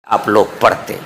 آپ لوگ پڑھتے،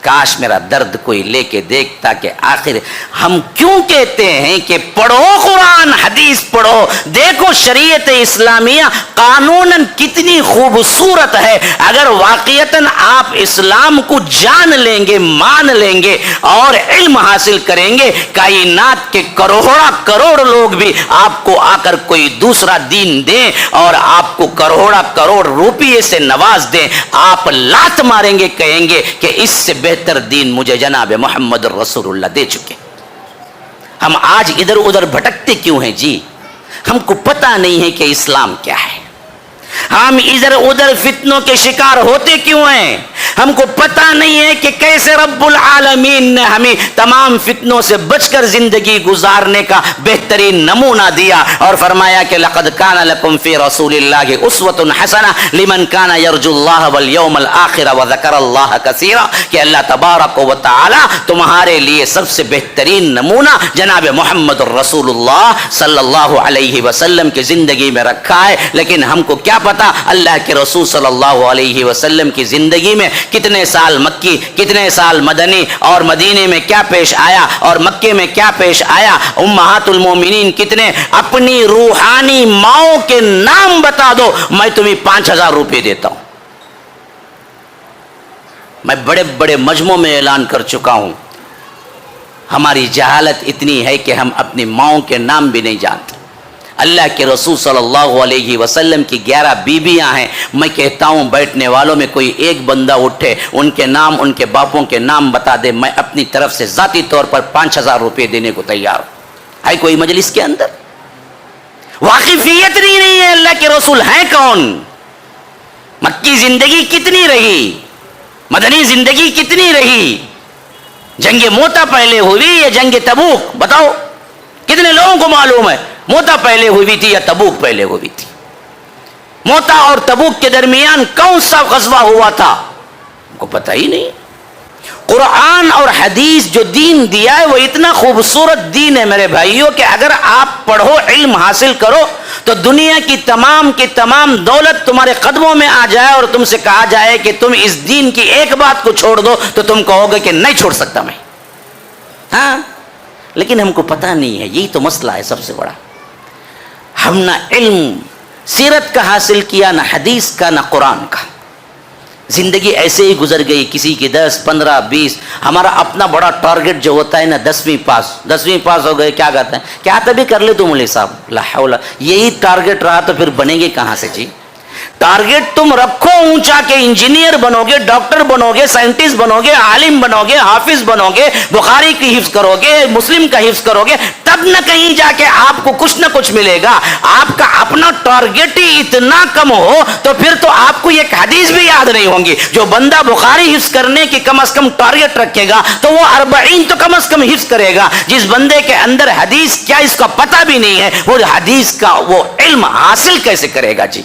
کاش میرا درد کوئی لے کے دیکھتا کہ آخر ہم کیوں کہتے ہیں کہ پڑھو قرآن حدیث پڑھو، دیکھو شریعت اسلامیہ قانوناً کتنی خوبصورت ہے۔ اگر واقعتاً آپ اسلام کو جان لیں گے، مان لیں گے اور علم حاصل کریں گے، کائنات کے کروڑا کروڑ لوگ بھی آپ کو آ کر کوئی دوسرا دین دیں اور آپ کو کروڑا کروڑ روپیے سے نواز دیں، آپ لات ماریں گے، کہیں گے کہ اس سے بہتر دین مجھے جناب محمد رسول اللہ دے چکے۔ ہم آج ادھر ادھر بھٹکتے کیوں ہیں جی؟ ہم کو پتہ نہیں ہے کہ اسلام کیا ہے، ہم ادھر ادھر فتنوں کے شکار ہوتے کیوں ہیں، ہم کو پتہ نہیں ہے کہ کیسے رب العالمین نے ہمیں تمام فتنوں سے بچ کر زندگی گزارنے کا بہترین نمونہ دیا اور فرمایا کہ لقد کان لکم فی رسول اللہ اسوۃ حسنہ لمن کان یرجو اللہ والیوم الآخر وذکر اللہ کثیرا، کہ اللہ تبارک و تعالی تمہارے لیے سب سے بہترین نمونہ جناب محمد رسول اللہ صلی اللہ علیہ وسلم کی زندگی میں رکھا ہے۔ لیکن ہم کو کیا پتا اللہ کے رسول صلی اللہ علیہ وسلم کی زندگی میں کتنے سال مکی، کتنے سال مدنی، اور مدینے میں کیا پیش آیا اور مکے میں کیا پیش آیا، امہات المومنین کتنے، اپنی روحانی ماؤں کے نام بتا دو میں تمہیں 5000 روپے دیتا ہوں۔ میں بڑے بڑے مجمعوں میں اعلان کر چکا ہوں، ہماری جہالت اتنی ہے کہ ہم اپنی ماؤں کے نام بھی نہیں جانتے۔ اللہ کے رسول صلی اللہ علیہ وسلم کی 11 بیویاں ہیں، میں کہتا ہوں بیٹھنے والوں میں کوئی ایک بندہ اٹھے ان کے نام، ان کے باپوں کے نام بتا دے، میں اپنی طرف سے ذاتی طور پر 5000 روپے دینے کو تیار ہوں۔ ہے کوئی مجلس کے اندر؟ واقفیت نہیں ہے اللہ کے رسول ہیں کون، مکی زندگی کتنی رہی، مدنی زندگی کتنی رہی، جنگ موتا پہلے ہوئی یا جنگ تبوک؟ بتاؤ کتنے لوگوں کو معلوم ہے موتا پہلے ہوئی تھی یا تبوک پہلے ہوئی تھی؟ موتا اور تبوک کے درمیان کون سا غزوہ ہوا تھا؟ ہم کو پتہ ہی نہیں۔ قرآن اور حدیث جو دین دیا ہے وہ اتنا خوبصورت دین ہے میرے بھائیوں کہ اگر آپ پڑھو، علم حاصل کرو تو دنیا کی تمام دولت تمہارے قدموں میں آ جائے اور تم سے کہا جائے کہ تم اس دین کی ایک بات کو چھوڑ دو تو تم کہو گے کہ نہیں چھوڑ سکتا میں۔ ہاں، لیکن ہم کو پتہ نہیں ہے، یہی تو مسئلہ ہے سب سے بڑا۔ ہم نہ علم سیرت کا حاصل کیا، نہ حدیث کا، نہ قرآن کا، زندگی ایسے ہی گزر گئی، کسی کی 10 15 20۔ ہمارا اپنا بڑا ٹارگٹ جو ہوتا ہے نا 10ویں پاس ہو گئے، کیا کہتے ہیں، کیا تبھی کر لے تو مولوی صاحب، لا حول، یہی ٹارگٹ رہا تو پھر بنے گے کہاں سے جی؟ ٹارگٹ تم رکھو اونچا کہ انجینئر بنو گے، ڈاکٹر بنو گے، سائنٹسٹ بنو گے، عالم بنو گے، حافظ بنو گے، بخاری کی حفظ کرو گے، مسلم کا حفظ کرو گے، تب نہ کہیں جا کے آپ کو کچھ نہ کچھ ملے گا۔ آپ کا اپنا ٹارگٹ ہی اتنا کم ہو تو پھر تو آپ کو ایک حدیث بھی یاد نہیں ہوں گی۔ جو بندہ بخاری حفظ کرنے کی کم از کم ٹارگٹ رکھے گا تو وہ 40 تو کم از کم حفظ کرے گا۔ جس بندے کے اندر حدیث کیا اس کا پتہ بھی نہیں ہے، وہ حدیث کا وہ علم حاصل کیسے کرے گا جی؟